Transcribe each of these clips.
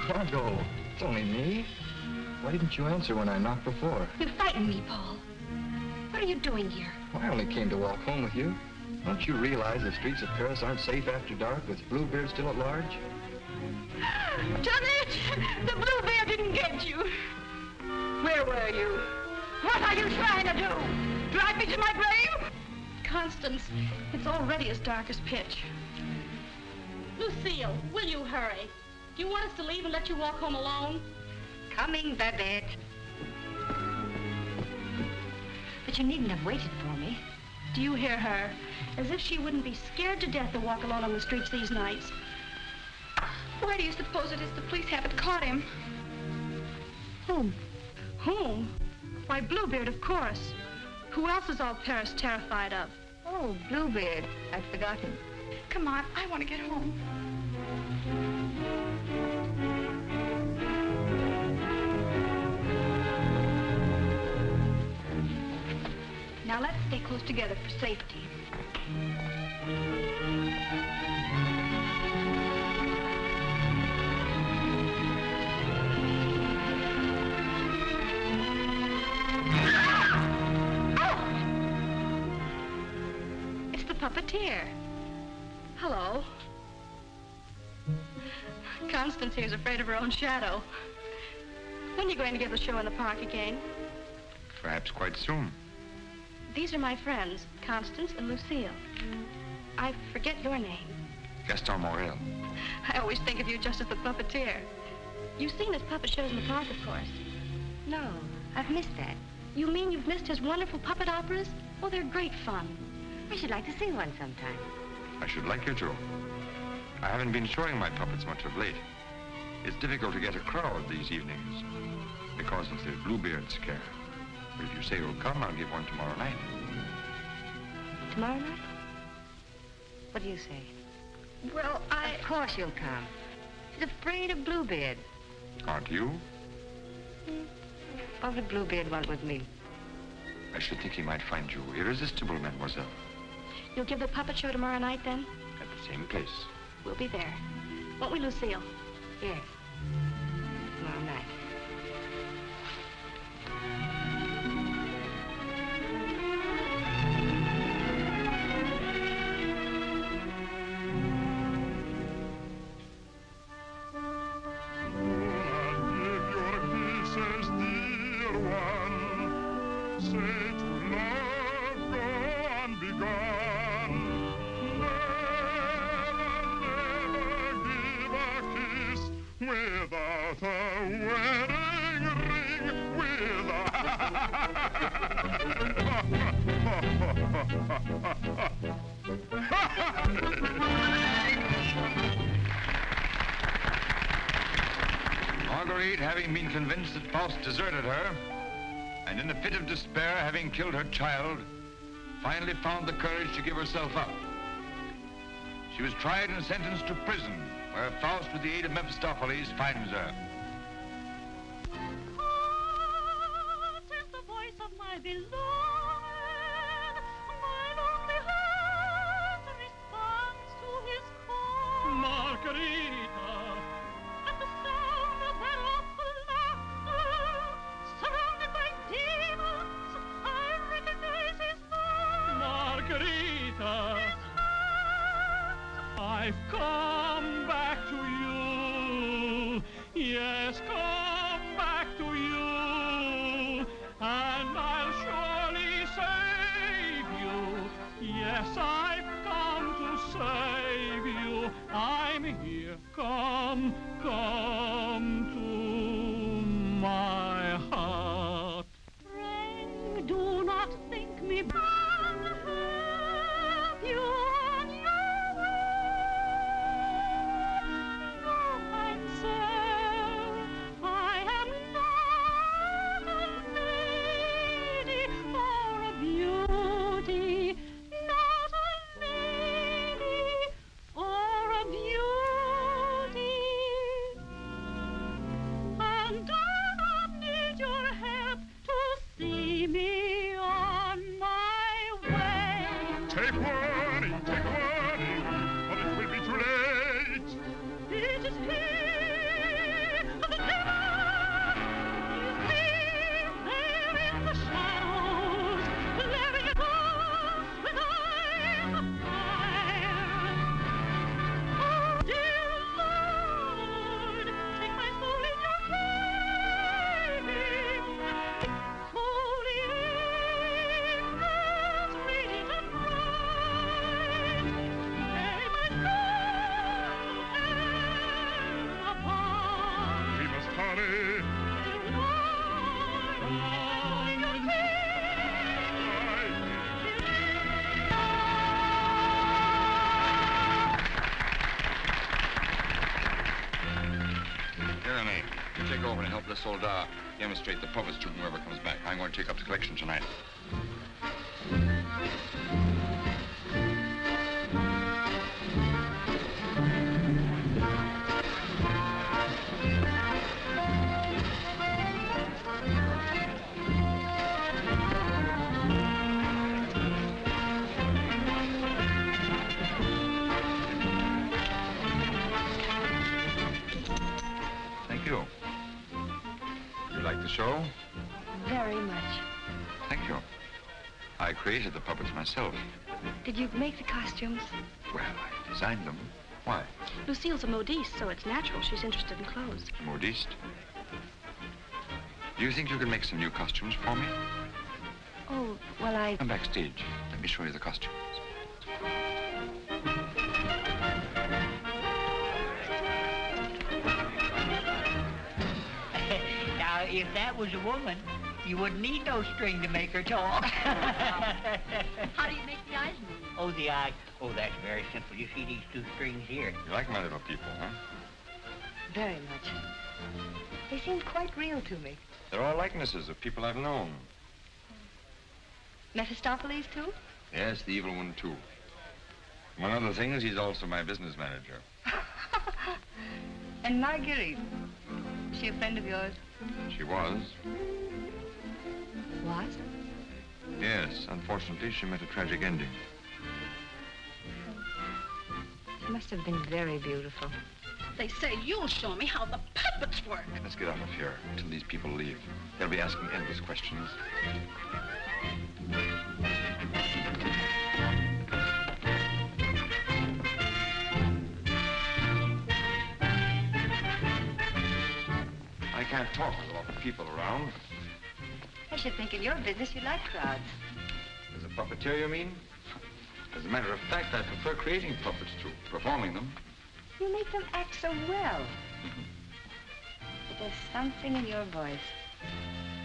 Margot, it's only me. Why didn't you answer when I knocked before? You frightened me, Paul. What are you doing here? Well, I only came to walk home with you. Don't you realize the streets of Paris aren't safe after dark with Bluebeard still at large? Janet! The Bluebeard didn't get you. Where were you? What are you trying to do? Drive me to my grave? Constance, it's already as dark as pitch. Lucille, will you hurry? Do you want us to leave and let you walk home alone? Coming, Babette. But you needn't have waited for me. Do you hear her? As if she wouldn't be scared to death to walk alone on the streets these nights. Why do you suppose it is the police haven't caught him? Whom? Whom? Why, Bluebeard, of course. Who else is all Paris terrified of? Oh, Bluebeard. I'd forgotten. Come on, I want to get home. Now let's stay close together for safety. It's the puppeteer. Hello. Constance here's afraid of her own shadow. When are you going to give the show in the park again? Perhaps quite soon. These are my friends, Constance and Lucille. I forget your name. Gaston Morel. I always think of you just as the puppeteer. You've seen his puppet shows in the park, of course. No, I've missed that. You mean you've missed his wonderful puppet operas? Oh, they're great fun. I should like to see one sometime. I should like you to. I haven't been showing my puppets much of late. It's difficult to get a crowd these evenings because of the Bluebeard scare. But if you say you'll come, I'll give one tomorrow night. Tomorrow night? What do you say? Well, Of course you'll come. She's afraid of Bluebeard. Aren't you? What would Bluebeard want with me? I should think he might find you irresistible, mademoiselle. You'll give the puppet show tomorrow night, then? At the same place. We'll be there. Won't we, Lucille? Yes. Tomorrow night. Marguerite, having been convinced that Faust deserted her, and in a fit of despair, having killed her child, finally found the courage to give herself up. She was tried and sentenced to prison, where Faust, with the aid of Mephistopheles, finds her. What is the voice of my beloved? My lonely heart responds to his call. Margarita, at the sound of that awful laughter, surrounded by demons, I recognize his voice. Margarita, I've come back to you. Yes, come back to you. And I'll surely save you. Yes, I've come to save you. I'm here. Come to my heart. Pray, do not think me bad. Have you on your way? No, kind sir, I am not a lady or a beauty, not a lady or a beauty, and I don't need your help to see me on my way. Take warning, or it will be too late. It is he, the devil. He's there in the shadows, glaring at us with eyes of fire. Oh, dear Lord, take my soul in your keeping. Holy angels, radiant and bright, carry my soul to heaven above. We must hurry. Dear Lord, in your Jeremy, you take over and help the soldat demonstrate the puppets to whoever comes back. I'm going to take up the collection tonight. Thank you. You like the show? Very much. Thank you. I created the puppets myself. Did you make the costumes? Well, I designed them. Why? Lucille's a modiste, so it's natural she's interested in clothes. Modiste? Do you think you can make some new costumes for me? Oh, well, I... Come backstage. Let me show you the costumes. Now, if that was a woman, you wouldn't need no string to make her talk. How do you make the eyes move? Oh, the eye. Oh, that's very simple. You see these two strings here? You like my little people, huh? Very much. They seemed quite real to me. They're all likenesses of people I've known. Mephistopheles, too? Yes, the evil one, too. Among other things, he's also my business manager. And Marguerite, is she a friend of yours? She was. Was? Unfortunately, she met a tragic ending. It must have been very beautiful. They say you'll show me how the puppets work. Let's get out of here until these people leave. They'll be asking endless questions. I can't talk with a lot of people around. I should think in your business you like crowds. As a puppeteer, you mean? As a matter of fact, I prefer creating puppets to performing them. You make them act so well. But there's something in your voice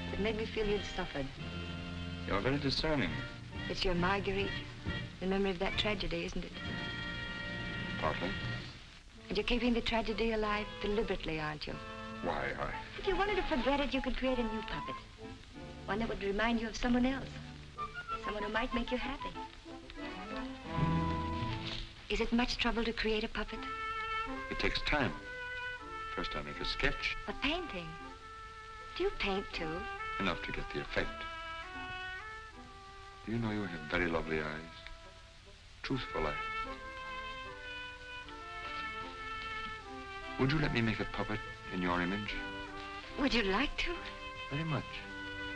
that made me feel you'd suffered. You're very discerning. It's your Marguerite, the memory of that tragedy, isn't it? Partly. And you're keeping the tragedy alive deliberately, aren't you? Why, If you wanted to forget it, you could create a new puppet. One that would remind you of someone else. Someone who might make you happy. Is it much trouble to create a puppet? It takes time. First I make a sketch. A painting? Do you paint, too? Enough to get the effect. Do you know you have very lovely eyes? Truthful eyes. Would you let me make a puppet in your image? Would you like to? Very much.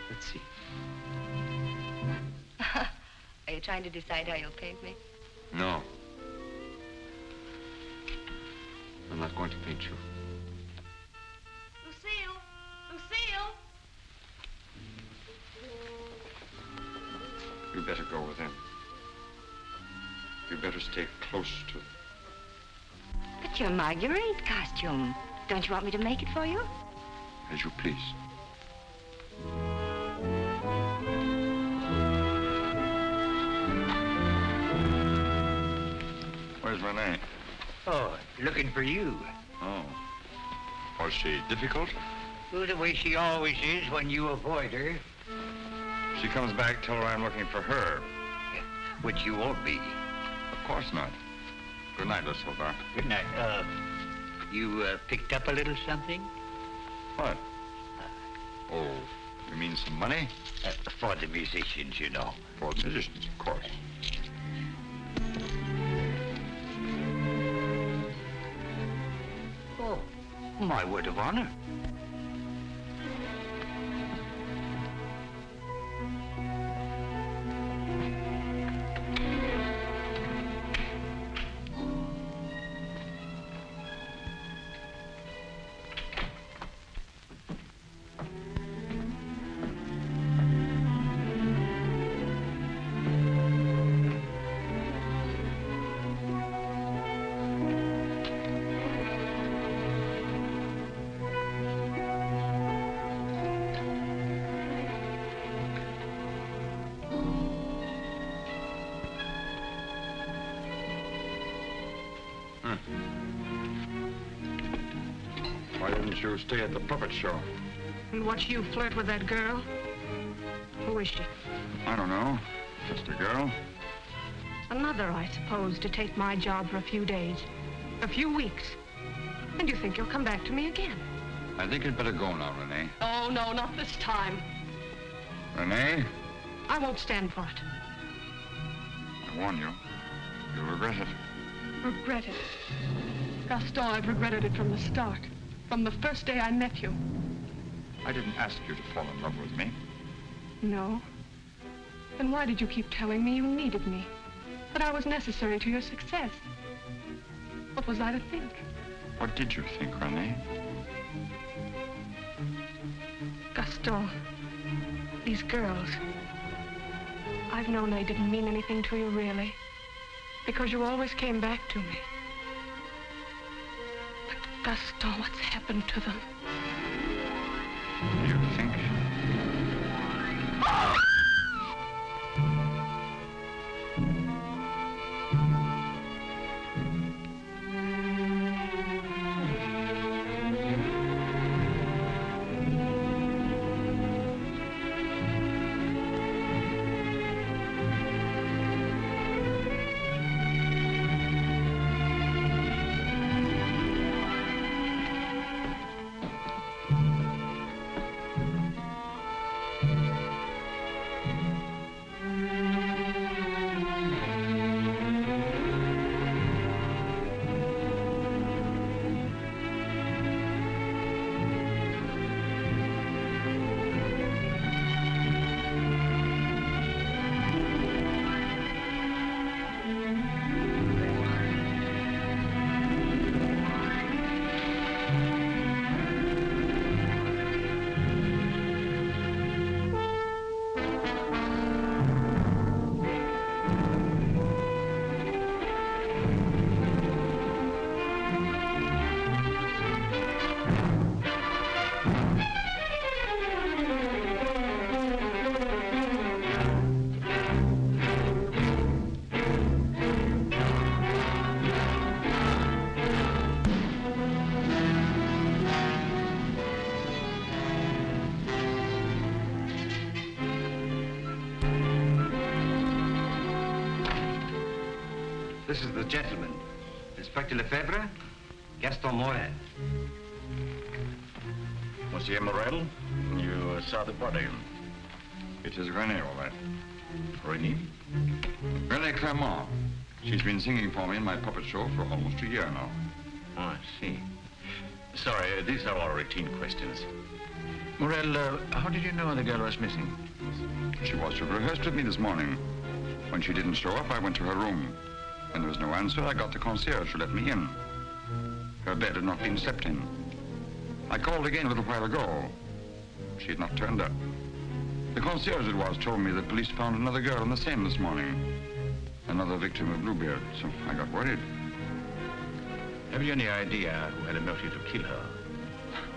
Let's see. Are you trying to decide how you'll paint me? No. I'm not going to paint you. Lucille! Lucille! You better go with him. You better stay close to him. But your Marguerite costume. Don't you want me to make it for you? As you please. Where's Renee? Oh, looking for you. Oh. Was she difficult? Well, the way she always is when you avoid her. She comes back, tell her I'm looking for her. Which you won't be. Of course not. Good night, Miss Silver. Good night. You picked up a little something? What? Oh, you mean some money? For the musicians, you know. For the musicians, of course. Oh, my word of honor. Why didn't you stay at the puppet show? And watch you flirt with that girl? Who is she? I don't know. Just a girl. Another, I suppose, to take my job for a few days. A few weeks. And you think you'll come back to me again? I think you'd better go now, Renee. Oh, no, not this time. Renee, I won't stand for it. I warn you. You'll regret it. Regret it. Gaston, I've regretted it from the start. From the first day I met you. I didn't ask you to fall in love with me. No. Then why did you keep telling me you needed me? That I was necessary to your success? What was I to think? What did you think, Renee? Gaston, these girls, I've known they didn't mean anything to you, really. Because you always came back to me. But Gaston, what's happened to them? You think? This is the gentleman. Inspector Lefebvre, Gaston Morel. Monsieur Morel, you saw the body. It is Renee, all right. Renee? Renee Clermont. She's been singing for me in my puppet show for almost a year now. Oh, I see. Sorry, these are all routine questions. Morel, how did you know the girl was missing? She was to have rehearsed with me this morning. When she didn't show up, I went to her room. When there was no answer, I got the concierge to let me in. Her bed had not been slept in. I called again a little while ago. She had not turned up. The concierge it was told me that police found another girl in the Seine this morning. Another victim of Bluebeard, so I got worried. Have you any idea who had a motive to kill her?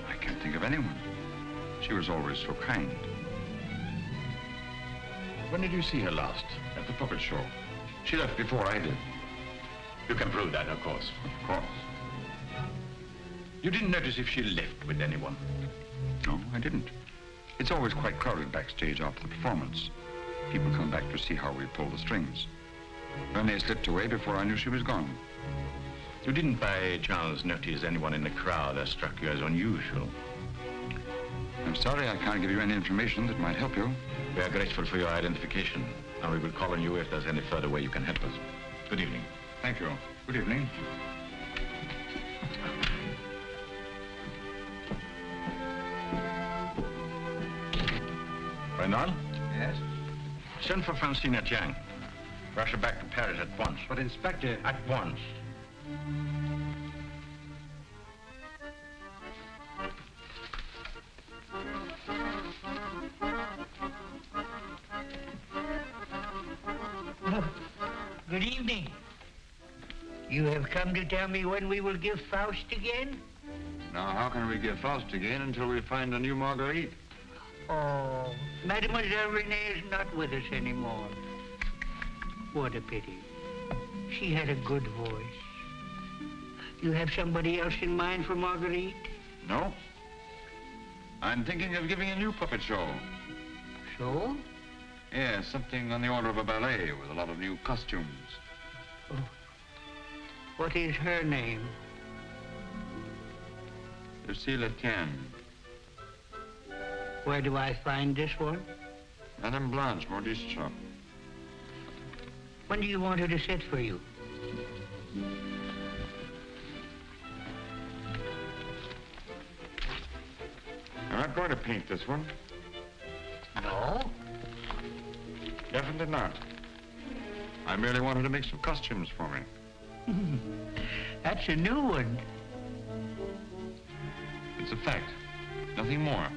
I can't think of anyone. She was always so kind. When did you see her last? At the puppet show. She left before I did. You can prove that, of course. Of course. You didn't notice if she left with anyone? No, I didn't. It's always quite crowded backstage after the performance. People come back to see how we pull the strings. Renee slipped away before I knew she was gone. You didn't by chance notice anyone in the crowd that struck you as unusual? I'm sorry I can't give you any information that might help you. We are grateful for your identification, and we will call on you if there's any further way you can help us. Good evening. Thank you. Good evening. Reynald? Yes? Send for Francine Jiang. Rush her back to Paris at once. But, Inspector... At once. Good evening. You have come to tell me when we will give Faust again? Now, how can we give Faust again until we find a new Marguerite? Oh, Mademoiselle Renee is not with us anymore. What a pity. She had a good voice. You have somebody else in mind for Marguerite? No. I'm thinking of giving a new puppet show. So? Yes, something on the order of a ballet with a lot of new costumes. Oh. What is her name? Lucille Etienne. Where do I find this one? Madame Blanche, modiste shop. When do you want her to sit for you? I'm not going to paint this one. No? Definitely not. I merely wanted to make some costumes for me. That's a new one. It's a fact. Nothing more.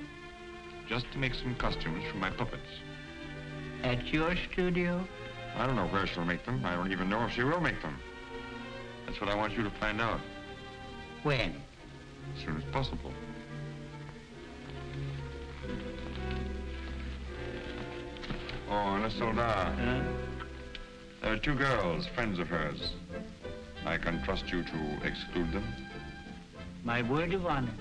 Just to make some costumes for my puppets. At your studio? I don't know where she'll make them. I don't even know if she will make them. That's what I want you to find out. When? As soon as possible. Oh, and a soldat. Huh? There are two girls, friends of hers. I can trust you to exclude them? My word of honor.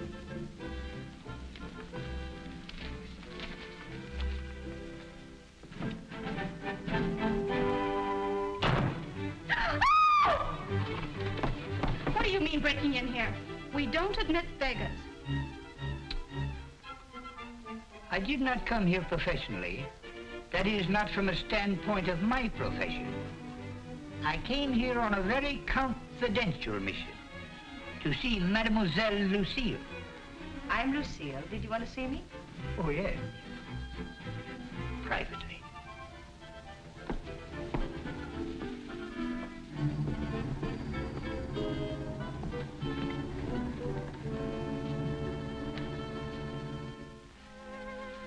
What do you mean breaking in here? We don't admit beggars. I did not come here professionally. That is, not from a standpoint of my profession. I came here on a very confidential mission. To see Mademoiselle Lucille. I'm Lucille. Did you want to see me? Oh, yes. Privately.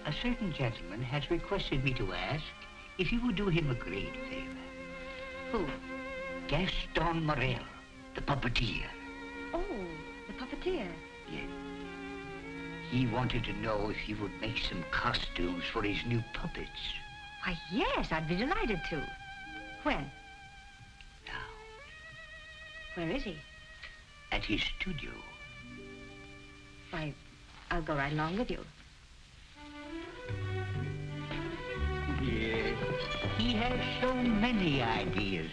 A certain gentleman has requested me to ask if you would do him a great favor. Who? Gaston Morel, the puppeteer. Oh, the puppeteer. Yes. He wanted to know if you would make some costumes for his new puppets. Why, yes, I'd be delighted to. When? Now, Where is he? at his studio. Why, I'll go right along with you. Yes. He has so many ideas.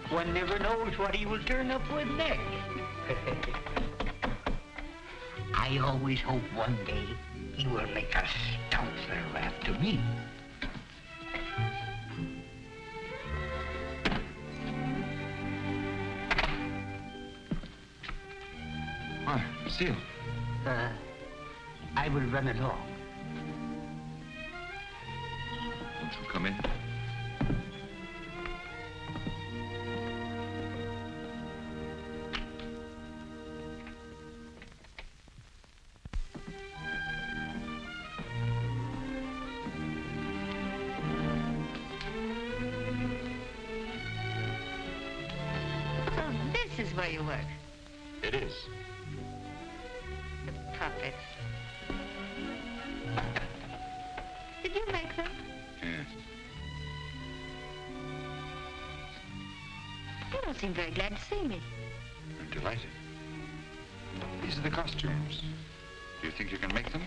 One never knows what he will turn up with next. I always hope one day he will make a stout little after me. Why, Seal? I will run along. Won't you come in? So this is where you work. It is. The puppets. Did you make them? Yes. You don't seem very glad to see me. I'm delighted. These are the costumes. Do you think you can make them?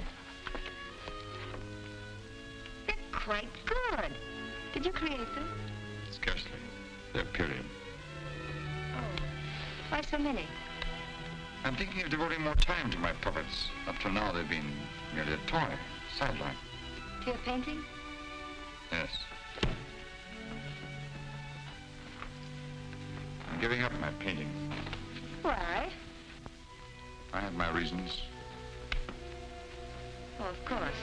They're quite good. Did you create them? Scarcely. They're period. Oh. Why so many? I'm thinking of devoting more time to my puppets. Up till now, they've been merely a toy, sideline. To your painting? Yes. I'm giving up my painting. Why? I have my reasons. Oh, of course.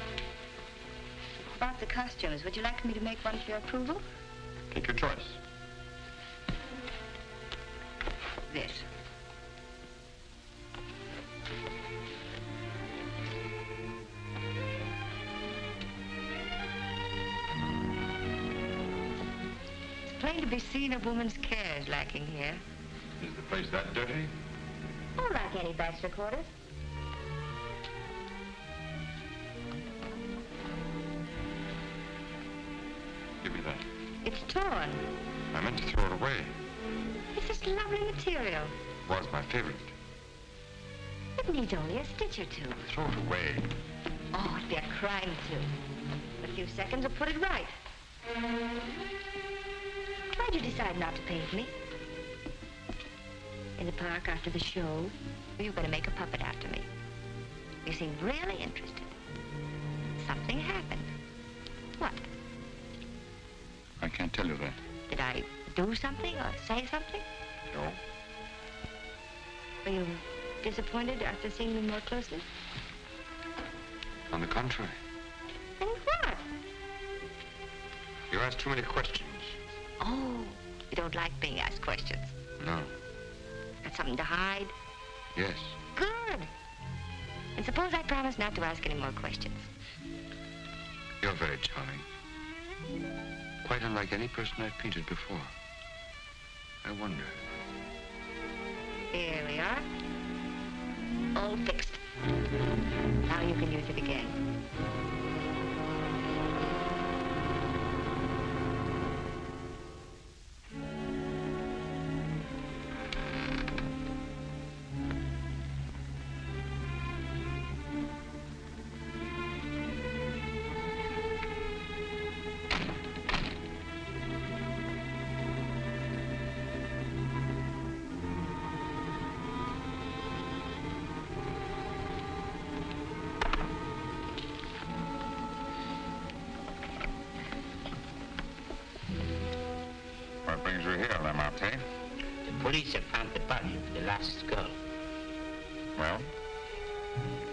About the costumes, would you like me to make one for your approval? Take your choice. This. It's plain to be seen a woman's care is lacking here. Is the place that dirty? Oh, like any bachelor quarters. Give me that. It's torn. I meant to throw it away. It's just lovely material. It was my favorite. It needs only a stitch or two. Throw it away. Oh, it'd be a crime to. A few seconds will put it right. Why'd you decide not to paint me? In the park after the show, you were going to make a puppet after me. You seemed really interested. Something happened. What? I can't tell you that. Did I do something or say something? No. Were you disappointed after seeing me more closely? On the contrary. And what? You asked too many questions. Oh, you don't like being asked questions. No. Got something to hide? Yes. Good. And suppose I promise not to ask any more questions. You're very charming. Quite unlike any person I've painted before. I wonder. Here we are. All fixed. Now you can use it again. What brings you here, Lamarté? The police have found the body of the last girl. Well?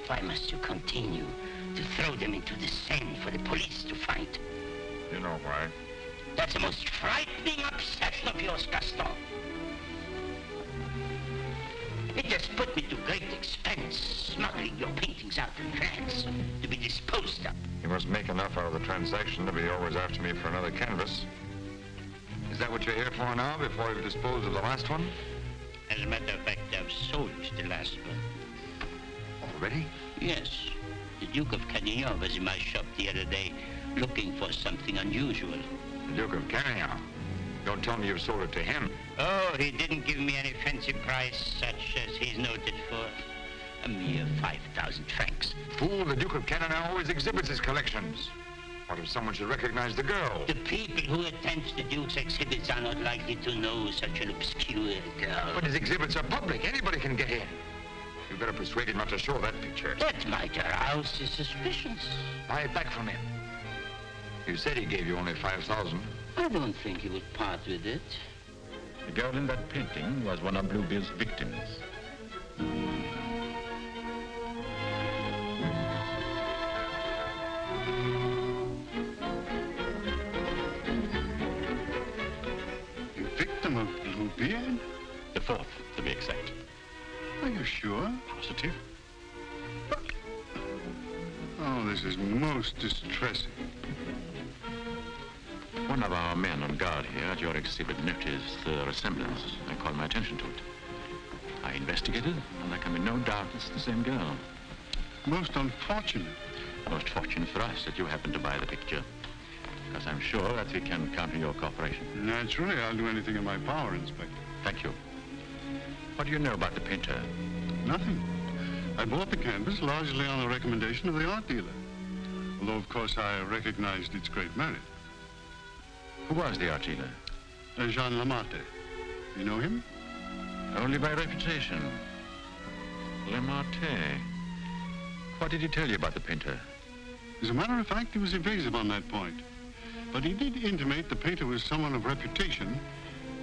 Why must you continue to throw them into the Seine for the police to find? You know why. That's the most frightening obsession of yours, Gaston. It has put me to great expense, smuggling your paintings out in France to be disposed of. You must make enough out of the transaction to be always after me for another canvas. Is that what you're here for now, before you've disposed of the last one? As a matter of fact, I've sold the last one. Already? Yes. The Duke of Carradine was in my shop the other day looking for something unusual. The Duke of Carradine? Don't tell me you've sold it to him. Oh, he didn't give me any fancy price such as he's noted for. A mere 5,000 francs. Fool, the Duke of Carradine always exhibits his collections. What if someone should recognize the girl? The people who attend the Duke's exhibits are not likely to know such an obscure girl. But his exhibits are public. Anybody can get in. You better persuade him not to show that picture. That might arouse his suspicions. Buy it back from him. You said he gave you only 5,000. I don't think he would part with it. The girl in that painting was one of Bluebeard's victims. A victim of Bluebeard? The fourth, to be exact. Are you sure? Positive. Oh, this is most distressing. One of our men on guard here at your exhibit noticed the resemblance. I called my attention to it. I investigated, and there can be no doubt it's the same girl. Most unfortunate. Most fortunate for us that you happened to buy the picture, because I'm sure that we can count on your cooperation. Naturally, I'll do anything in my power, Inspector. Thank you. What do you know about the painter? Nothing. I bought the canvas largely on the recommendation of the art dealer. Although, of course, I recognized its great merit. Who was the art dealer? Jean Lamarté. You know him? Only by reputation. Lamarté. What did he tell you about the painter? As a matter of fact, he was evasive on that point. But he did intimate the painter was someone of reputation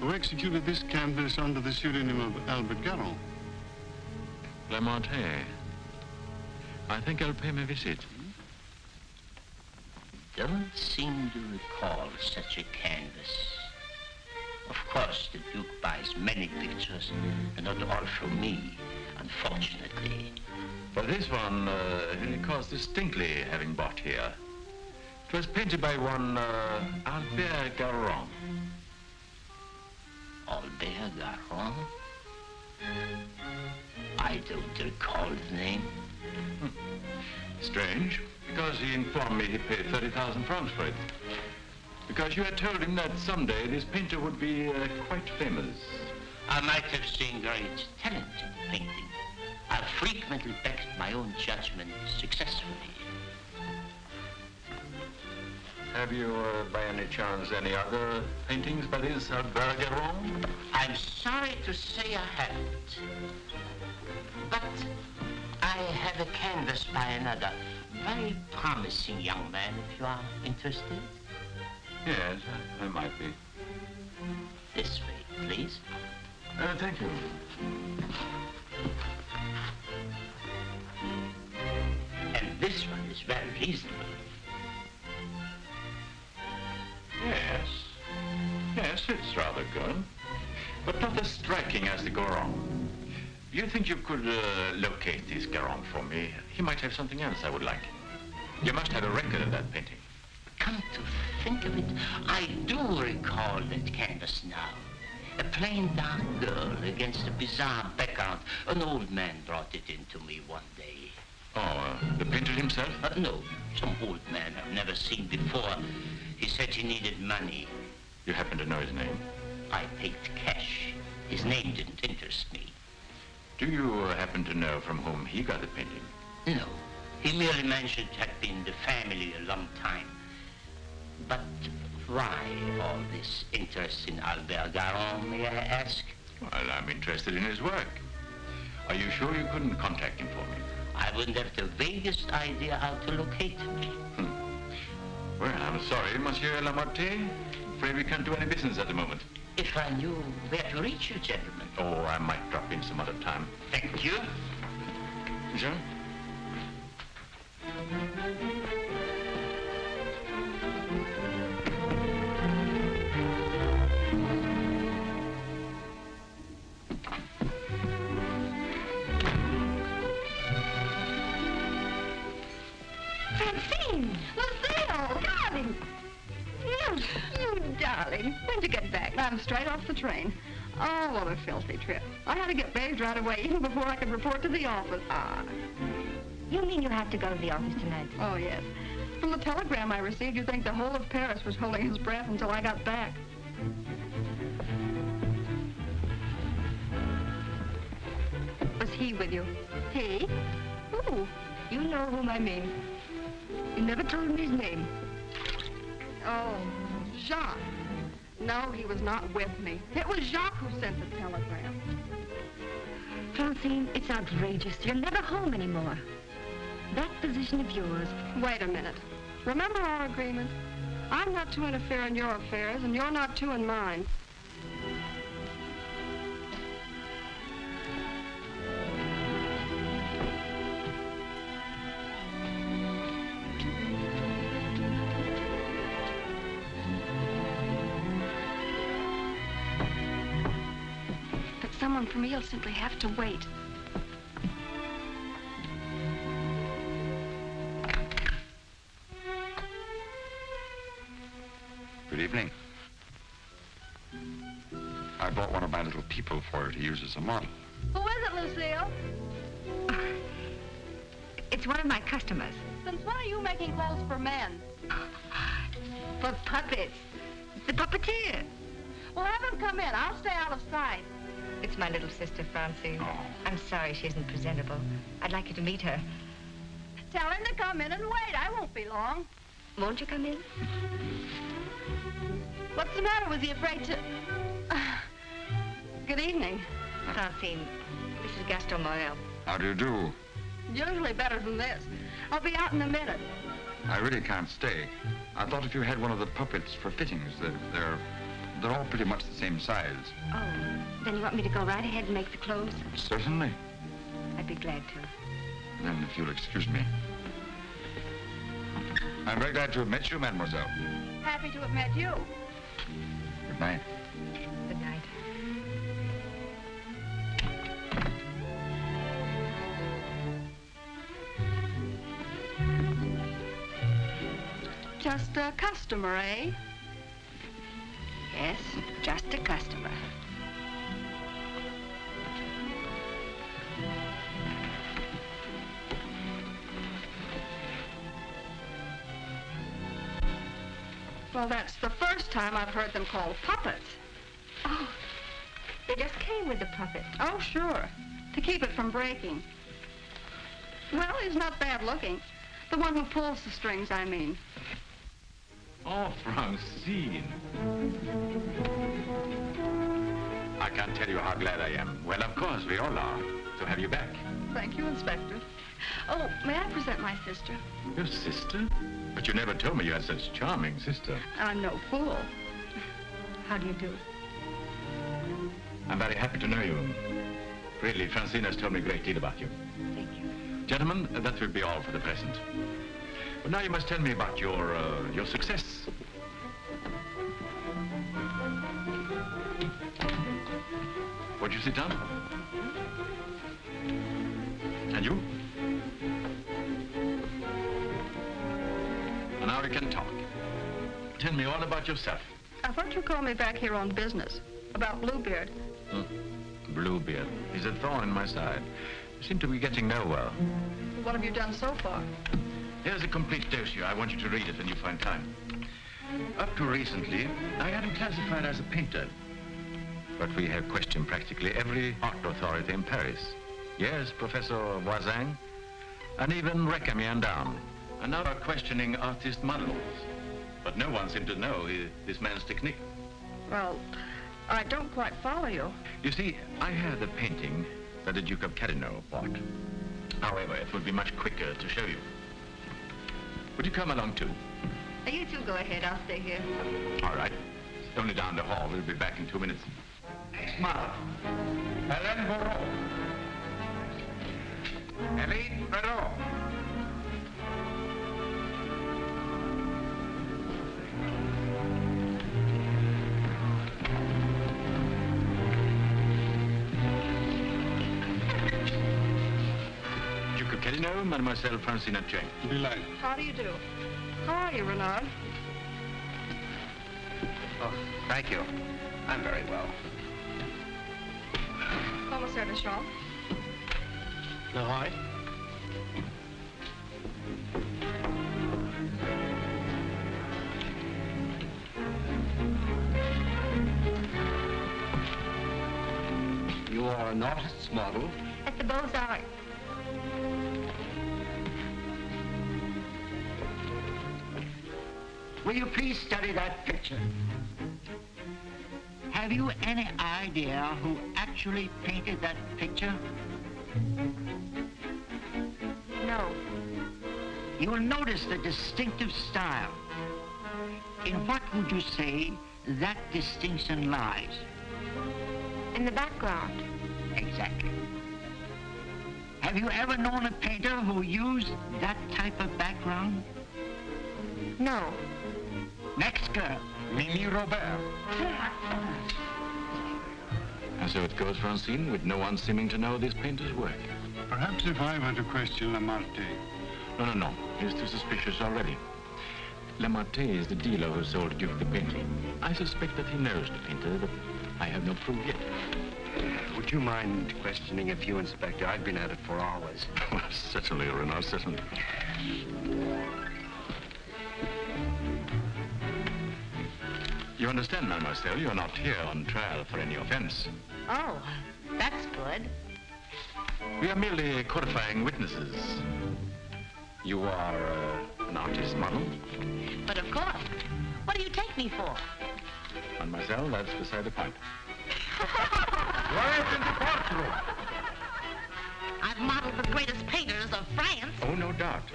who executed this canvas under the pseudonym of Albert Garron. Lamarté. I think I'll pay him a visit. Don't seem to recall such a canvas. Of course, the Duke buys many pictures, and not all from me, unfortunately. But this one, he recalls distinctly having bought here. It was painted by one Albert Garron. Albert Garron? I don't recall the name. Strange, because he informed me he paid 30,000 francs for it. Because you had told him that someday this painter would be quite famous. I might have seen great talent in painting. I've frequently backed my own judgment successfully. Have you, by any chance, any other paintings by this Albert Garron? I'm sorry to say I haven't. But I have a canvas by another very promising young man, if you are interested. Yes, I might be. This way, please. Thank you. And this one is very reasonable. Yes. Yes, it's rather good. But not as striking as the Garron. Do you think you could locate this Garron for me? He might have something else I would like. You must have a record of that painting. Come to think of it, I do recall that canvas now. A plain dark girl against a bizarre background. An old man brought it in to me one day. Oh, the painter himself? No, some old man I've never seen before. He said he needed money. You happen to know his name? I paid cash. His name didn't interest me. Do you happen to know from whom he got the painting? No. He merely mentioned it had been the family a long time. But why all this interest in Albert Garron, may I ask? Well, I'm interested in his work. Are you sure you couldn't contact him for me? I wouldn't have the vaguest idea how to locate him. Well, I'm sorry, Monsieur Lamarté. Afraid we can't do any business at the moment. If I knew where to reach you, gentlemen. Oh, I might drop in some other time. Thank you. Jean? Francine! Lucille! Darling! You darling. When'd you get back? I'm straight off the train. Oh, what a filthy trip. I had to get bathed right away, even before I could report to the office. You mean you have to go to the office tonight? Oh, yes. From the telegram I received, you'd think the whole of Paris was holding his breath until I got back. Was he with you? He? Who? You know whom I mean. You never told me his name. Jacques. No, he was not with me. It was Jacques who sent the telegram. Francine, it's outrageous. You're never home anymore. That position of yours. Wait a minute. Remember our agreement? I'm not to interfere in your affairs, and you're not to in mine. But someone from Eel simply have to wait. Good evening. I bought one of my little people for her to use as a model. Who is it, Lucille? It's one of my customers. Since when are you making clothes for men? For puppets. The puppeteer. Well, have him come in. I'll stay out of sight. It's my little sister, Francine. Oh. I'm sorry she isn't presentable. I'd like you to meet her. Tell him to come in and wait. I won't be long. Won't you come in? What's the matter? Was he afraid to... Good evening. Francine, this is Gaston Morel. How do you do? Usually better than this. I'll be out in a minute. I really can't stay. I thought if you had one of the puppets for fittings, they're all pretty much the same size. Oh, then you want me to go right ahead and make the clothes? Certainly. I'd be glad to. Then if you'll excuse me. I'm very glad to have met you, mademoiselle. Happy to have met you. Good night. Good night. Just a customer, eh? Yes, just a customer. Well, that's the first time I've heard them called puppets. Oh, they just came with the puppet. Oh, sure. To keep it from breaking. Well, he's not bad looking. The one who pulls the strings, I mean. Oh, Francine. I can't tell you how glad I am. Well, of course, we all are, to have you back. Thank you, Inspector. Oh, may I present my sister? Your sister? But you never told me you had such a charming sister. I'm no fool. How do you do? I'm very happy to know you. Really, Francine has told me a great deal about you. Thank you. Gentlemen, that will be all for the present. But now you must tell me about your success. Would you sit down? And you? And now we can talk. Tell me all about yourself. I thought you called me back here on business. About Bluebeard. Bluebeard. He's a thorn in my side. You seem to be getting nowhere. What have you done so far? Here's a complete dossier. I want you to read it when you find time. Up to recently, I had him classified as a painter. But we have questioned practically every art authority in Paris. Yes, Professor Voisin, and even Recamier and down. And now we're questioning artist models. But no one seemed to know this man's technique. Well, I don't quite follow you. You see, I have the painting that the Duke of Carradine bought. However, it would be much quicker to show you. Would you come along too? You two go ahead. I'll stay here. All right. It's only down the hall. We'll be back in 2 minutes. Next model. Hélène Bourreau. Hélène Bourreau. Duke of Carradine, Mademoiselle Francine Jane. Delighted. How do you do? How are you, Renard? Oh, thank you. I'm very well. Commissaire Deschamps. Leroy? You are an artist's model? At the Beaux-Arts. will you please study that picture? Have you any idea who actually painted that picture? No. You'll notice the distinctive style. In what would you say that distinction lies? In the background. Exactly. Have you ever known a painter who used that type of background? No. Next girl. Mimi Robert. And so it goes for unseen, with no one seeming to know this painter's work. Perhaps if I were to question Lamartine. No. He's too suspicious already. Lamartine is the dealer who sold Duke the painting. I suspect that he knows the painter, but I have no proof yet. Would you mind questioning a few, Inspector? I've been at it for hours. Well, certainly, Renard, certainly. You understand, mademoiselle, you're not here on trial for any offense. Oh, that's good. We are merely qualifying witnesses. You are an artist model? But of course. What do you take me for? Mademoiselle, that's beside the point. Quiet in the courtroom. I've modeled the greatest painters of France. Oh, no doubt.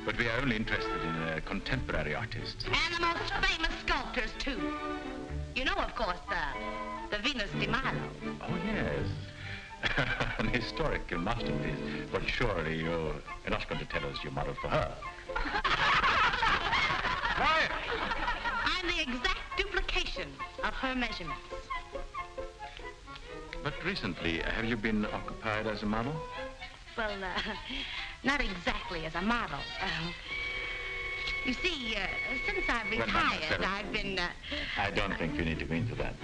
But we are only interested in contemporary artists. And the most famous sculptors, too. You know, of course, the Venus de Milo. Oh, yes. An historical masterpiece. But surely you're not going to tell us you modeled for her. Quiet. I'm the exact duplication of her measurements. But recently, have you been occupied as a model? Well, not exactly as a model. You see, since I've retired, I've been... I don't think you need to go into that.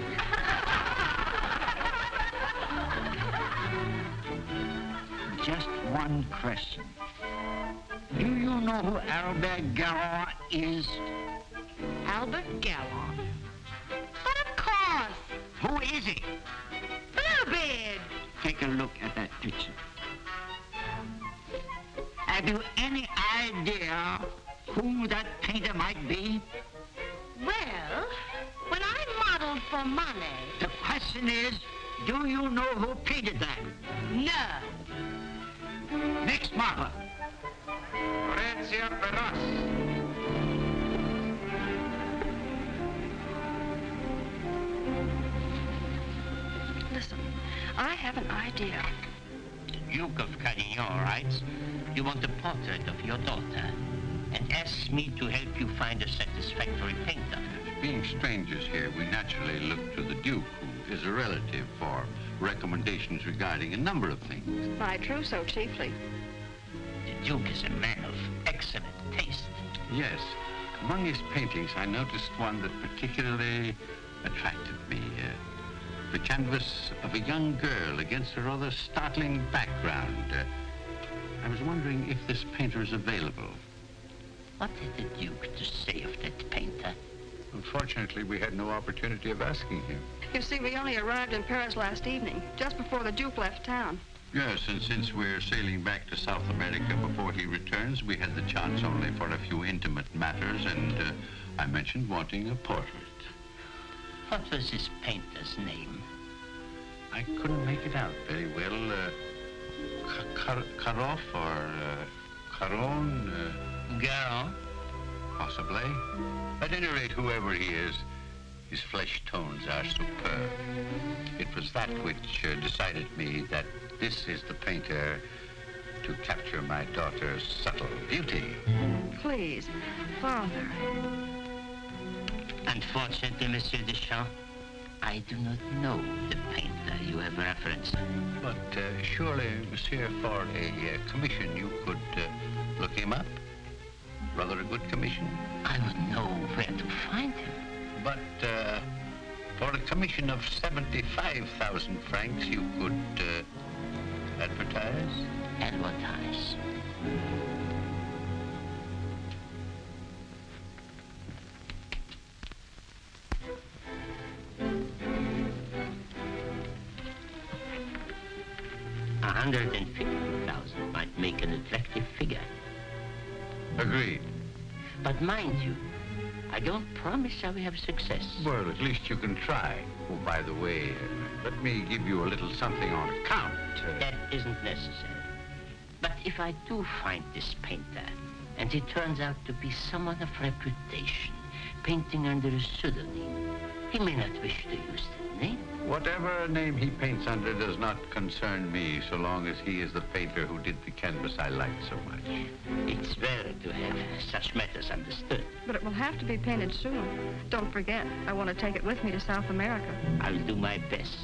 Just one question. Do you know who Albert Garron is? Albert Garron? But of course! Who is he? Bluebeard! Take a look at that picture. Have you any idea who that painter might be? Well, when I modeled for Monet... The question is, do you know who painted that? No. Next model. Horatia Perras. Listen, I have an idea. The Duke of Carradine writes, you want a portrait of your daughter, and asks me to help you find a satisfactory painter. Being strangers here, we naturally look to the Duke, who is a relative, for recommendations regarding a number of things. My trousseau, chiefly. The Duke is a man of excellent taste. Yes. Among his paintings, I noticed one that particularly attracted me. The canvas of a young girl against a rather startling background. I was wondering if this painter is available. What had the Duke to say of that painter? Unfortunately, we had no opportunity of asking him. You see, we only arrived in Paris last evening, just before the Duke left town. Yes, and since we're sailing back to South America before he returns, we had the chance only for a few intimate matters, and I mentioned wanting a portrait. What was this painter's name? I couldn't make it out very well. Karoff or Caron? Garron? Possibly. At any rate, whoever he is, his flesh tones are superb. It was that which decided me that this is the painter to capture my daughter's subtle beauty. Please, Father. Unfortunately, Monsieur Deschamps, I do not know the painter you have referenced. But surely, monsieur, for a commission, you could look him up? Rather a good commission? I would know where to find him. But for a commission of 75,000 francs, you could advertise? Advertise. $150,000 might make an attractive figure. Agreed. But mind you, I don't promise I will have success. Well, at least you can try. Oh, by the way, let me give you a little something on account. That isn't necessary. But if I do find this painter, and he turns out to be someone of reputation, painting under a pseudonym, he may not wish to use that name. Whatever name he paints under does not concern me, so long as he is the painter who did the canvas I like so much. It's well to have such matters understood. But it will have to be painted soon. Don't forget, I want to take it with me to South America. I'll do my best.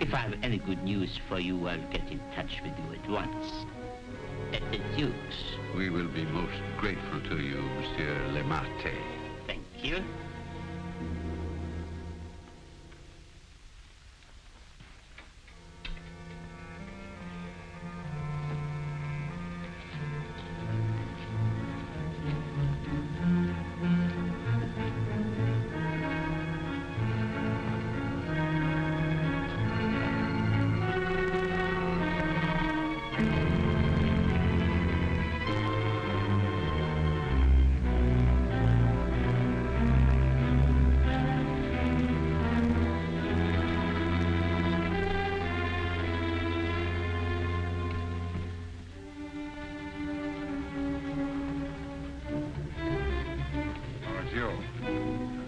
If I have any good news for you, I'll get in touch with you at once. At the Duke's. We will be most grateful to you, Monsieur Lemarte. Thank you.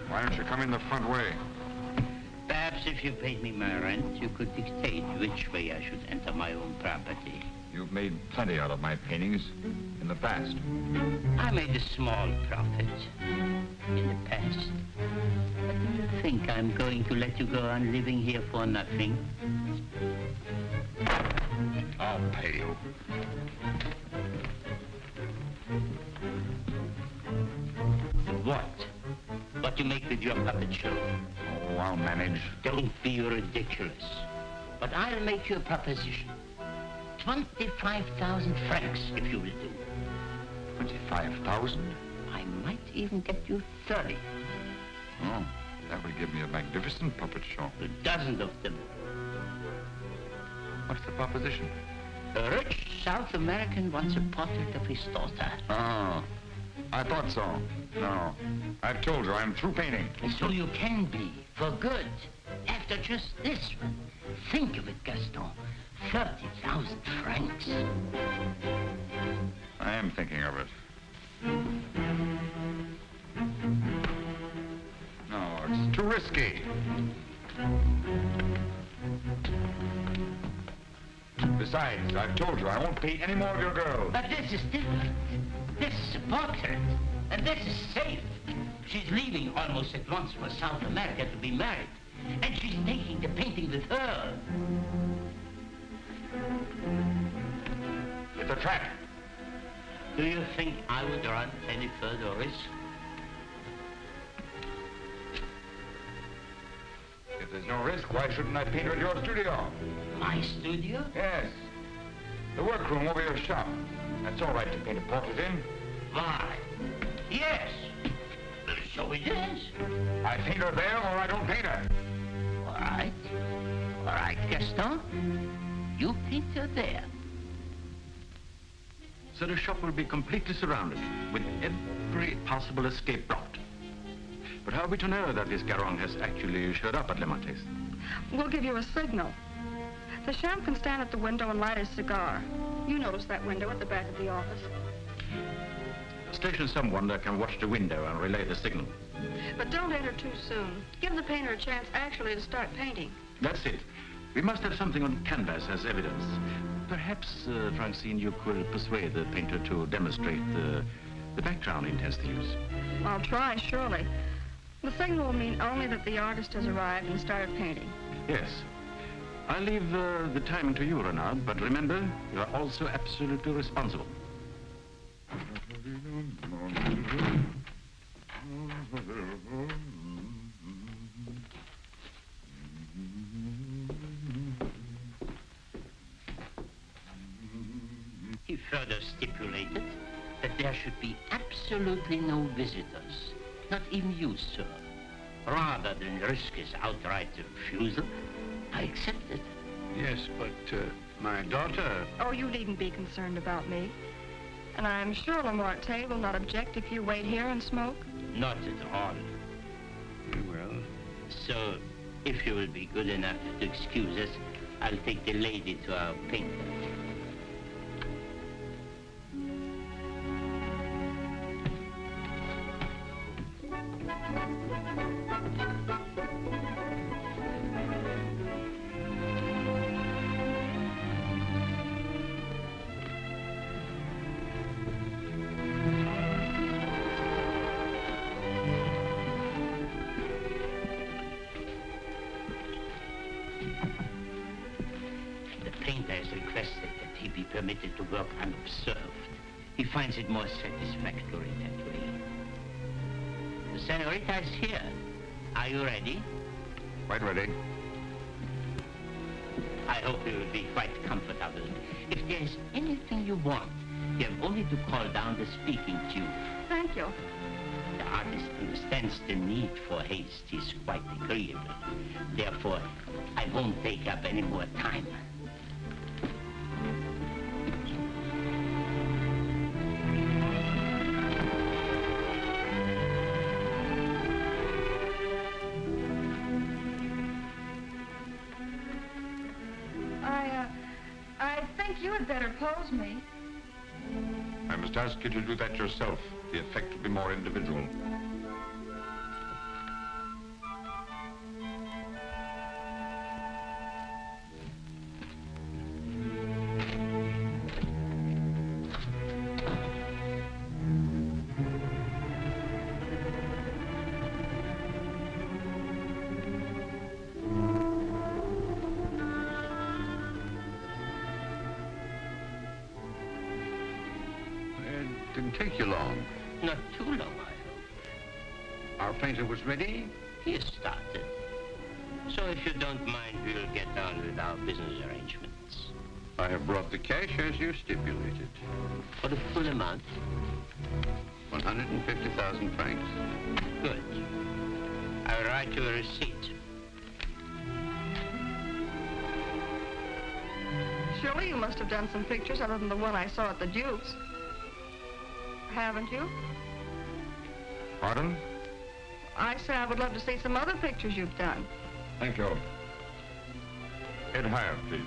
Why don't you come in the front way? Perhaps if you paid me my rent, you could dictate which way I should enter my own property. You've made plenty out of my paintings in the past. I made a small profit in the past. But do you think I'm going to let you go on living here for nothing? I'll pay you. What? What you make with your puppet show? Oh, I'll manage. Don't be ridiculous. But I'll make you a proposition. 25,000 francs, if you will do. 25,000? I might even get you 30. Oh, that would give me a magnificent puppet show. A dozen of them. What's the proposition? A rich South American wants a portrait of his daughter. Oh, I thought so. No, I've told you I'm through painting. So you can be, for good, after just this one. Think of it, Gaston. 30,000 francs. I am thinking of it. No, it's too risky. Besides, I've told you I won't pay any more of your girls. But this is different. This is a portrait, and this is safe. She's leaving almost at once for South America to be married, and she's taking the painting with her. It's a trap. Do you think I would run any further risk? If there's no risk, why shouldn't I paint her at your studio? My studio? Yes. The workroom over your shop. That's all right to paint a portrait in. Why? Yes. So it is. I paint her there or I don't paint her. All right. All right, Gaston. You paint her there. So the shop will be completely surrounded with every possible escape blocked. But how are we to know that this Garron has actually showed up at Le Martes? We'll give you a signal. The champ can stand at the window and light his cigar. You notice that window at the back of the office. Station someone that can watch the window and relay the signal. But don't enter too soon. Give the painter a chance actually to start painting. That's it. We must have something on canvas as evidence. Perhaps, Francine, you could persuade the painter to demonstrate the background he intends to use. I'll try, surely. The signal will mean only that the artist has arrived and started painting. Yes. I'll leave the timing to you, Renard, but remember, you are also absolutely responsible. He further stipulated that there should be absolutely no visitors, not even you, sir. Rather than risk his outright refusal, I accepted. Yes, but my daughter... Oh, you needn't be concerned about me. And I'm sure Lemarte will not object if you wait here and smoke. Not at all. Very well. So, if you will be good enough to excuse us, I'll take the lady to our painter. Permitted to work unobserved. He finds it more satisfactory that way. The senorita is here. Are you ready? Quite ready. I hope you will be quite comfortable. If there is anything you want, you have only to call down the speaking tube. Thank you. The artist understands the need for haste. He's quite agreeable. Therefore, I won't take up any more time. I think you had better pose me. I must ask you to do that yourself. The effect will be more individual. Didn't take you long. Not too long, I hope. Our painter was ready? He has started. So if you don't mind, we'll get on with our business arrangements. I have brought the cash as you stipulated. For the full amount? 150,000 francs. Good. I'll write you a receipt. Surely you must have done some pictures other than the one I saw at the Duke's. Haven't you? Pardon? I said I would love to see some other pictures you've done. Thank you. Head higher, please.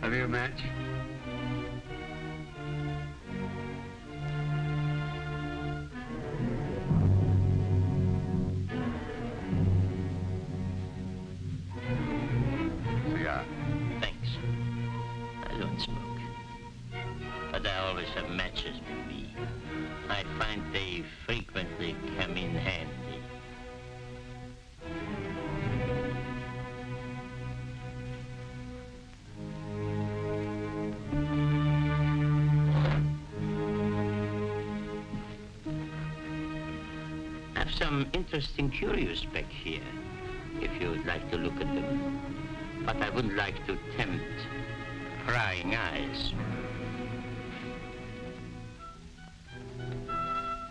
Have you a match? Thanks. I don't smoke. But I always have matches with me. I find they frequently come in handy. I have some interesting curios back here, if you would like to look at them. But I wouldn't like to tempt prying eyes.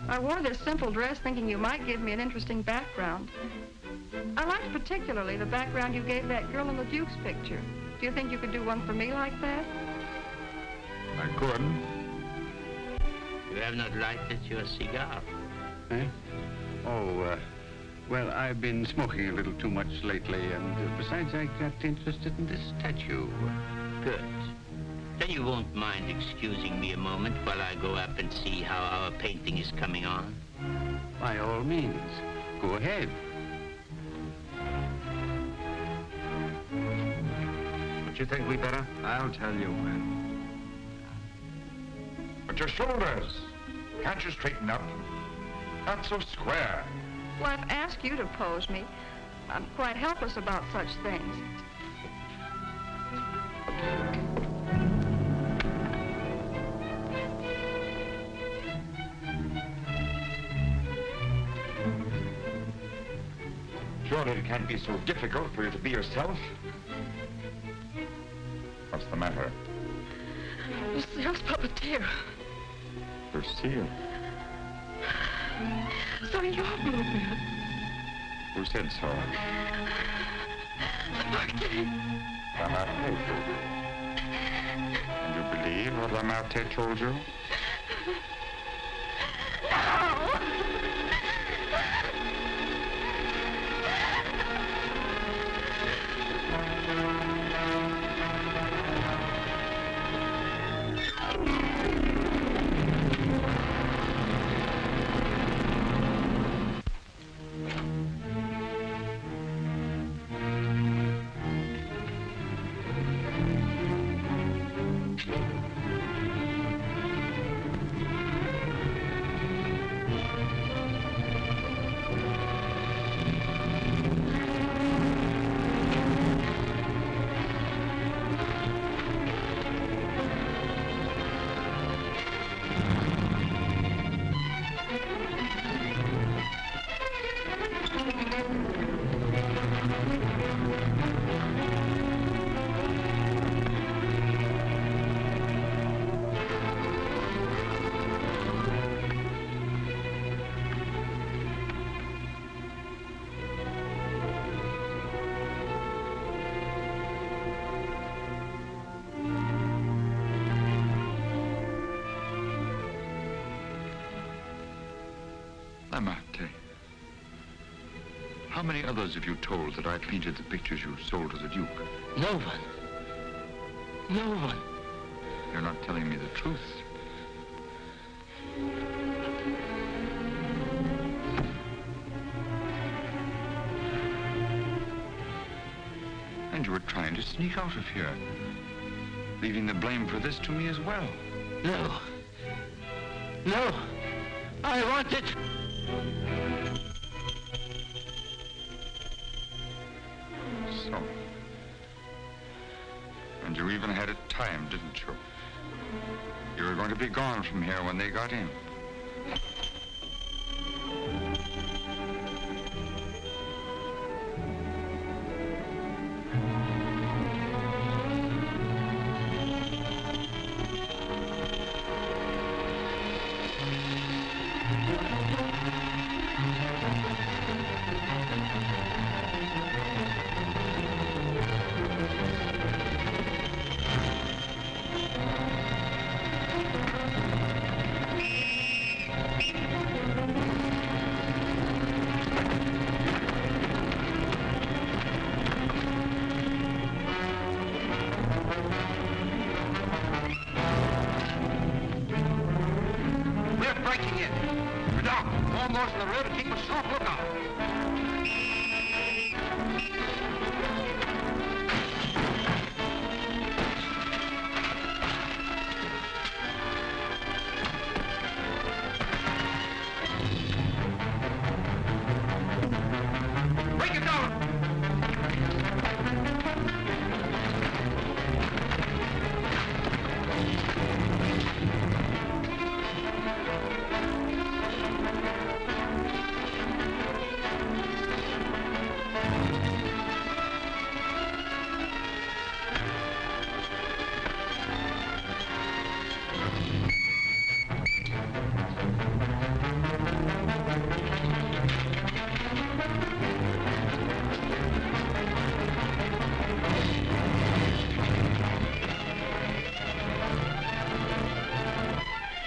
I wore this simple dress thinking you might give me an interesting background. I liked particularly the background you gave that girl in the Duke's picture. Do you think you could do one for me like that? I could. You have not lighted your cigar. Eh? Oh, well, I've been smoking a little too much lately, and besides, I got interested in this statue. Good. Then you won't mind excusing me a moment while I go up and see how our painting is coming on? By all means. Go ahead. Don't you think we better? I'll tell you when. But your shoulders. Can't you straighten up? Not so square. Well, I've asked you to pose me. I'm quite helpless about such things. Surely it can't be so difficult for you to be yourself. What's the matter? Lucille's puppeteer. Lucille. So you're Bluebeard. Who said so? Lamartine told you. And you believe what Lamartine told you? Lamartine, how many others have you told that I painted the pictures you sold to the Duke? No one. No one. You're not telling me the truth. And you were trying to sneak out of here, leaving the blame for this to me as well. No. No. I want it. So. And you even had it timed, didn't you? You were going to be gone from here when they got in.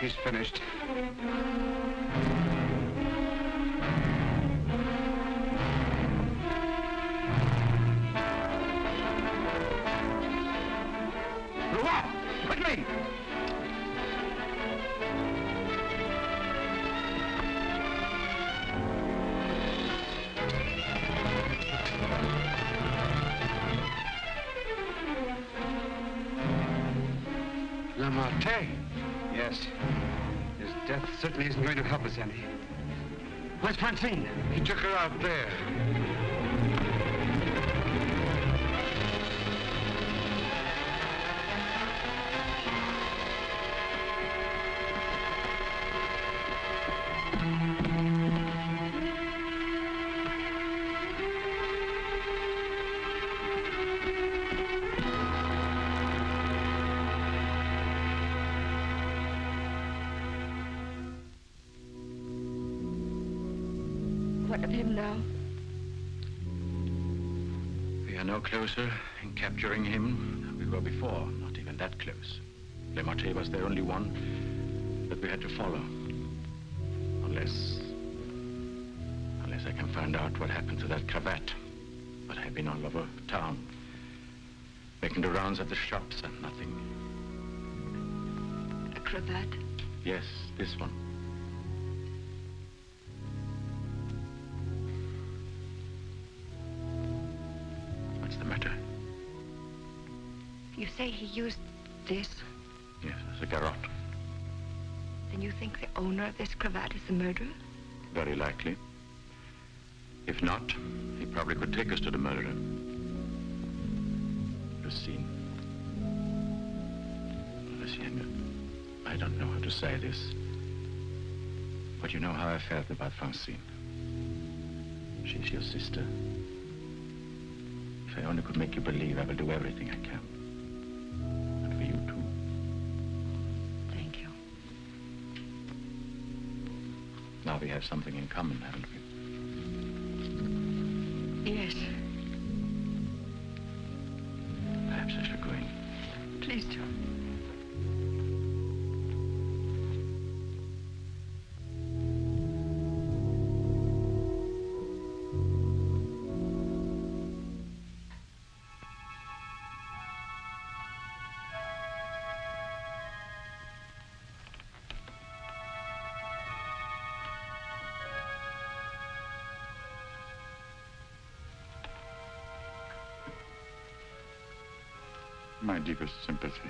He's finished. Quickly! Lamartine? Yes. His death certainly isn't going to help us any. Where's Francine? He took her out there. What of him now? We are no closer in capturing him than we were before. Not even that close. Lemarche was the only one that we had to follow. Unless I can find out what happened to that cravat. But I've been all over town, making the rounds at the shops and nothing. A cravat? Yes, this one. What's the matter? You say he used this? Yes, as a garrote. Then you think the owner of this cravat is the murderer? Very likely. If not, he probably could take us to the murderer. Lucien. Lucien, I don't know how to say this, but you know how I felt about Francine. She's your sister. If I only could make you believe, I will do everything I can. And for you, too. Thank you. Now we have something in common, haven't we? Yes. Perhaps I should go in. Please do. My deepest sympathy.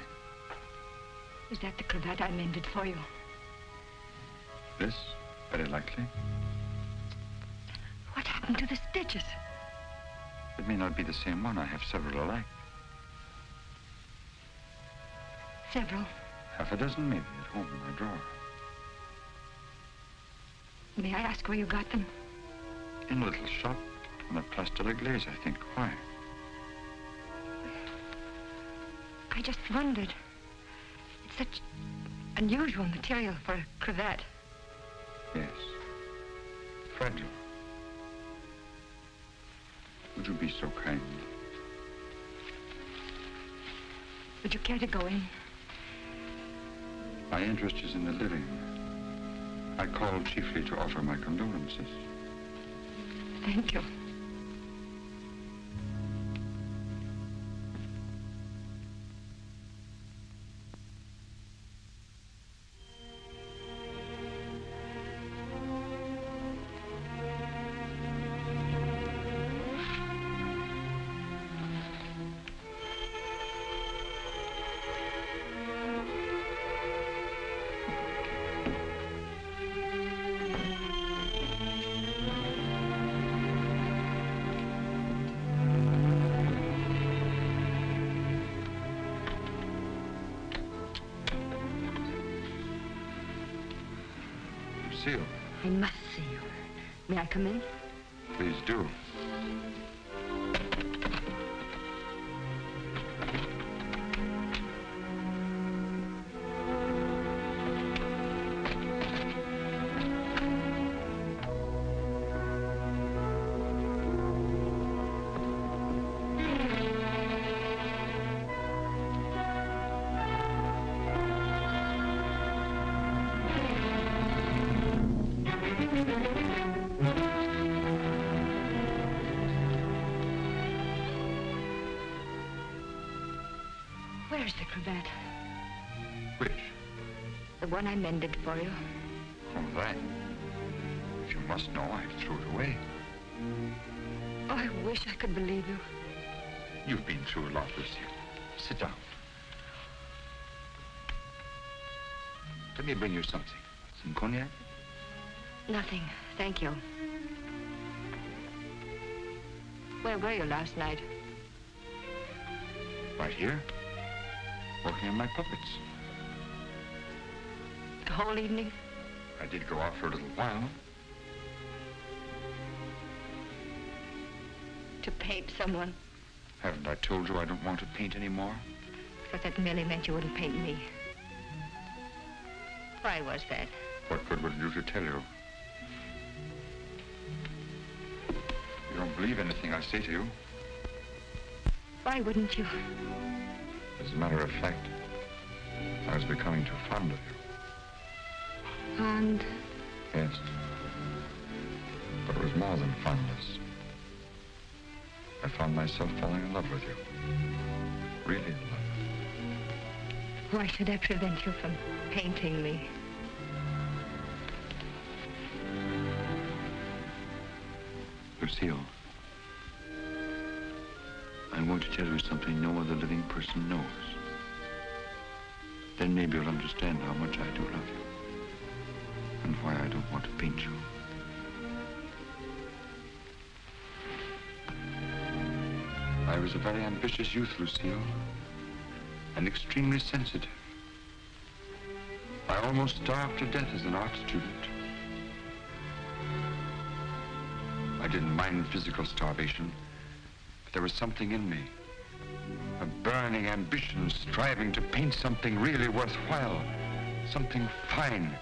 Is that the cravat I mended for you? This? Very likely. What happened to the stitches? It may not be the same one. I have several alike. Several. Half a dozen, maybe, at home in my drawer. May I ask where you got them? In a little shop on a Place de la Glaise, I think. Why? I just wondered. It's such unusual material for a cravat. Yes. Fragile. Would you be so kind? Would you care to go in? My interest is in the living. I called chiefly to offer my condolences. Thank you. I must see you. May I come in? Please do. Where's the cravat? Which? The one I mended for you. Oh, that. If you must know, I threw it away. Oh, I wish I could believe you. You've been through a lot, Lucia. Sit down. Let me bring you something. Some cognac? Nothing, thank you. Where were you last night? Right here. Working on my puppets. The whole evening? I did go out for a little while. To paint someone? Haven't I told you I don't want to paint anymore? But that merely meant you wouldn't paint me. Why was that? What good would it do to tell you? You don't believe anything I say to you. Why wouldn't you? As a matter of fact, I was becoming too fond of you. Fond? Yes. But it was more than fondness. I found myself falling in love with you. Really in love. Why should I prevent you from painting me? Lucille, I'm going to tell you something no other living person knows. Then maybe you'll understand how much I do love you. And why I don't want to paint you. I was a very ambitious youth, Lucille, and extremely sensitive. I almost starved to death as an art student. I didn't mind physical starvation, but there was something in me, a burning ambition striving to paint something really worthwhile, something fine.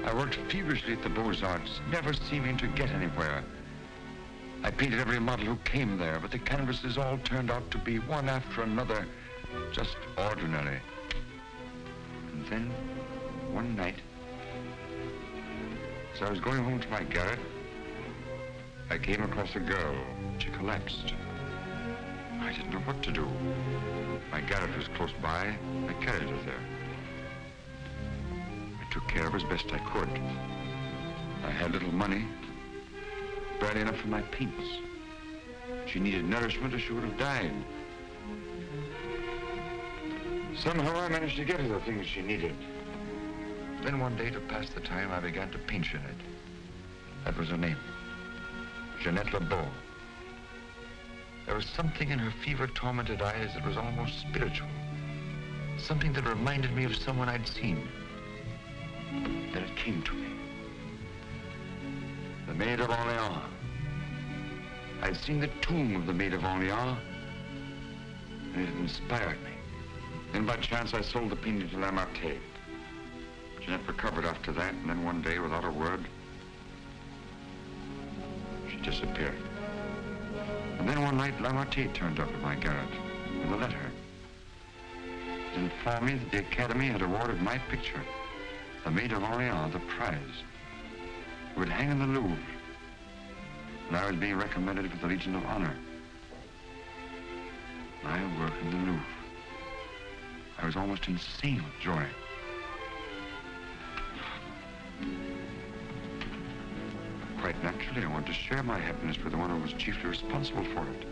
I worked feverishly at the Beaux-Arts, never seeming to get anywhere. I painted every model who came there, but the canvases all turned out to be one after another, just ordinary. And then, one night, as I was going home to my garret, I came across a girl. She collapsed. I didn't know what to do. My garret was close by. I carried her there. I took care of her as best I could. I had little money, barely enough for my paints. She needed nourishment or she would have died. Somehow I managed to get her the things she needed. Then one day, to pass the time, I began to paint Jeanette. That was her name. Jeanette LeBeau. There was something in her fever-tormented eyes that was almost spiritual. Something that reminded me of someone I'd seen. Then it came to me. The Maid of Orleans. I'd seen the tomb of the Maid of Orleans, and it inspired me. Then by chance I sold the painting to Lamartine. Jeanette recovered after that, and then one day, without a word, she disappeared. And then one night, Lamartine turned up at my garret with a letter. It informed me that the Academy had awarded my picture, the Maid of Orleans, the prize. It would hang in the Louvre, and I was being recommended for the Legion of Honor. My work in the Louvre. I was almost insane with joy. Quite naturally, I wanted to share my happiness with the one who was chiefly responsible for it,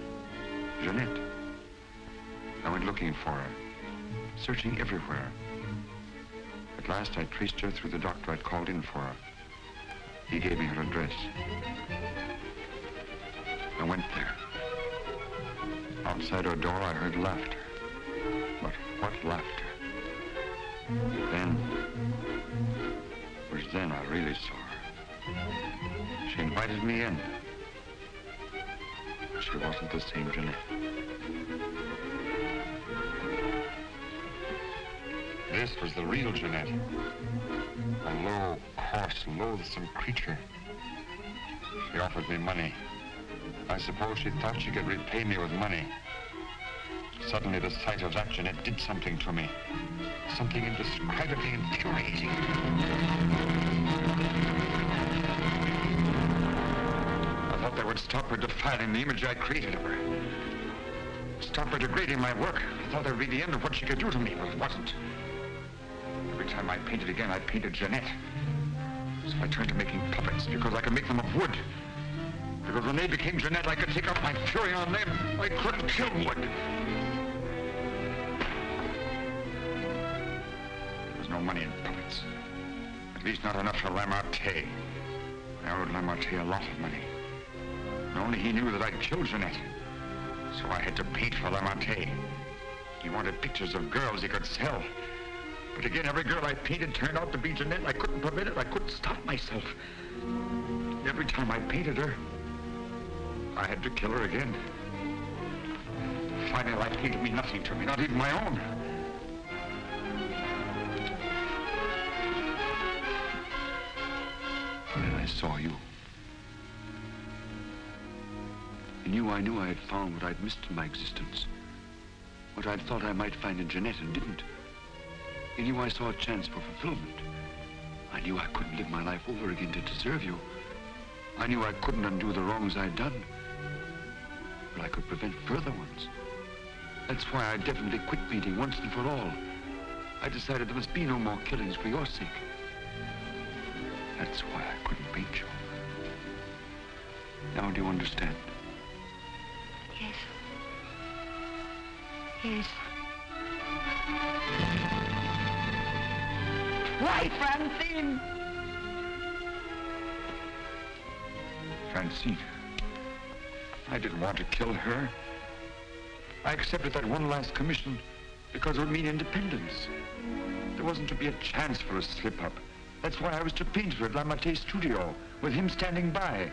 Jeanette. I went looking for her, searching everywhere. At last, I traced her through the doctor I'd called in for her. He gave me her address. I went there. Outside her door, I heard laughter. But what laughter? Then, it was then I really saw her. She invited me in. She wasn't the same Jeanette. This was the real Jeanette. A low, coarse, loathsome creature. She offered me money. I suppose she thought she could repay me with money. Suddenly, the sight of that Jeanette did something to me. Something indescribably infuriating. I thought that would stop her defiling the image I created of her. Stop her degrading my work. I thought that would be the end of what she could do to me, but it wasn't. Every time I painted again, I painted Jeanette. So I turned to making puppets because I could make them of wood. Because when they became Jeanette, I could take out my fury on them. I couldn't kill wood. There was no money in puppets. At least not enough for Lamartine. I owed Lamartine a lot of money. And only he knew that I'd killed Jeanette. So I had to paint for Lamartine. He wanted pictures of girls he could sell. But again, every girl I painted turned out to be Jeanette. I couldn't permit it. I couldn't stop myself. Every time I painted her, I had to kill her again. Finally, life came to mean nothing to me, not even my own. And then I saw you. In you, I knew I had found what I'd missed in my existence. What I'd thought I might find in Jeanette and didn't. In you, I saw a chance for fulfillment. I knew I couldn't live my life over again to deserve you. I knew I couldn't undo the wrongs I'd done. But I could prevent further ones. That's why I definitely quit painting once and for all. I decided there must be no more killings for your sake. That's why I couldn't paint you. Now do you understand? Yes. Yes. Why, Francine? Francine. I didn't want to kill her. I accepted that one last commission because it would mean independence. There wasn't to be a chance for a slip-up. That's why I was to paint her at La Mate's studio, with him standing by.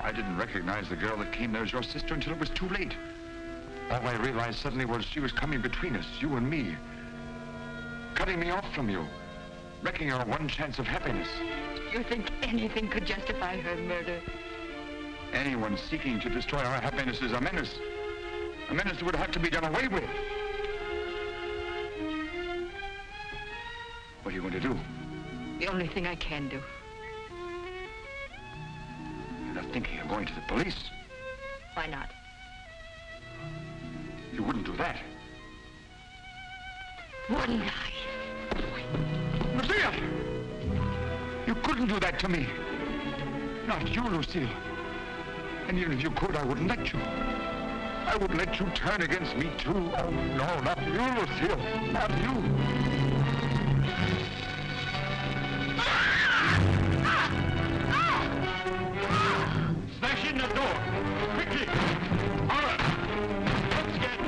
I didn't recognize the girl that came there as your sister until it was too late. All I realized suddenly was she was coming between us, you and me. Cutting me off from you. Wrecking our one chance of happiness. You think anything could justify her murder? Anyone seeking to destroy our happiness is a menace. A menace that would have to be done away with. What are you going to do? The only thing I can do. You're not thinking of going to the police? Why not? You wouldn't do that. Wouldn't I? Lucille! You couldn't do that to me. Not you, Lucille. And even if you could, I wouldn't let you. I wouldn't let you turn against me, too. Oh, no, not you, Lucille. Not you. Smash in the door! Quickly! All right! Let's get...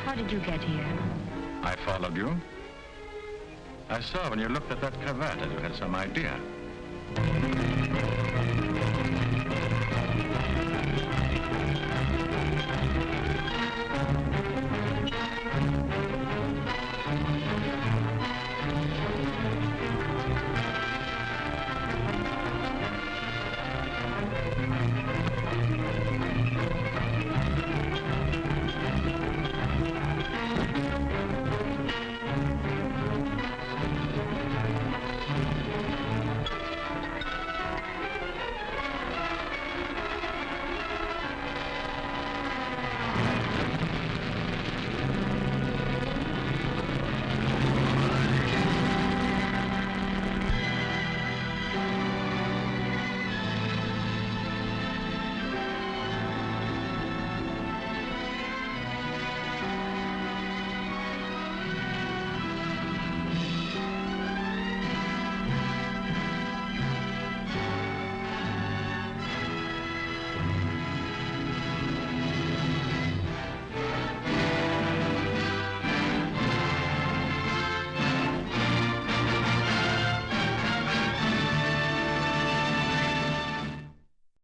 How did you get here? I followed you. I saw when you looked at that cravat that you had some idea.